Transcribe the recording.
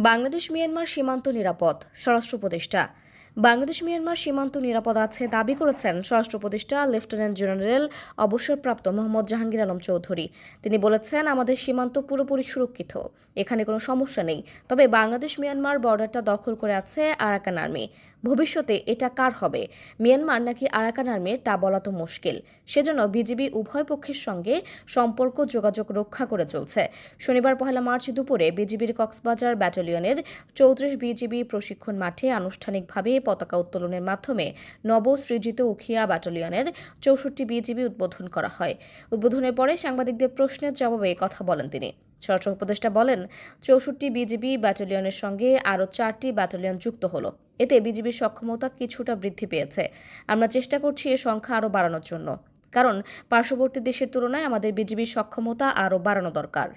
Bangladesh Myanmar সীমান্ত নিরাপদ, স্বরাষ্ট্র উপদেষ্টা। বাংলাদেশ মিয়ানমার সীমান্ত নিরাপদ আছে দাবি করেছেন স্বরাষ্ট্র উপদেষ্টা লেফটেন্যান্ট জেনারেল অবসরপ্রাপ্ত মোহাম্মদ জাহাঙ্গীর আলম চৌধুরী। তিনি বলেছেন, আমাদের সীমান্ত পুরোপুরি সুরক্ষিত, এখানে কোনো সমস্যা নেই। তবে বাংলাদেশ মিয়ানমার বর্ডারটা দখল করে আছে আরাকান আর্মি। ভবিষ্যতে এটা কার হবে, মিয়ানমার নাকি আরাকান আর্মির, তা বলা তো মুশকিল। সেজন্য বিজিবি উভয় পক্ষের সঙ্গে সম্পর্ক যোগাযোগ রক্ষা করে চলছে। শনিবার 1 মার্চ দুপুরে বিজিবির কক্সবাজার ব্যাটালিয়নের 34 বিজিবি প্রশিক্ষণ মাঠে আনুষ্ঠানিকভাবে পতাকা উত্তোলনের মাধ্যমে নবসৃজিত উখিয়া ব্যাটালিয়নের 64 বিজিবি উদ্বোধন করা হয়। উদ্বোধনের পরে সাংবাদিকদের প্রশ্নের জবাবে কথা বলেন তিনি। স্বরাষ্ট্র উপদেষ্টা বলেন, 64 বিজিবি ব্যাটালিয়নের সঙ্গে আরও 4টি ব্যাটালিয়ন যুক্ত হলো। এতে বিজিবির সক্ষমতা কিছুটা বৃদ্ধি পেয়েছে। আমরা চেষ্টা করছি এ সংখ্যা আরও বাড়ানোর জন্য, কারণ পার্শ্ববর্তী দেশের তুলনায় আমাদের বিজিবির সক্ষমতা আরও বাড়ানো দরকার।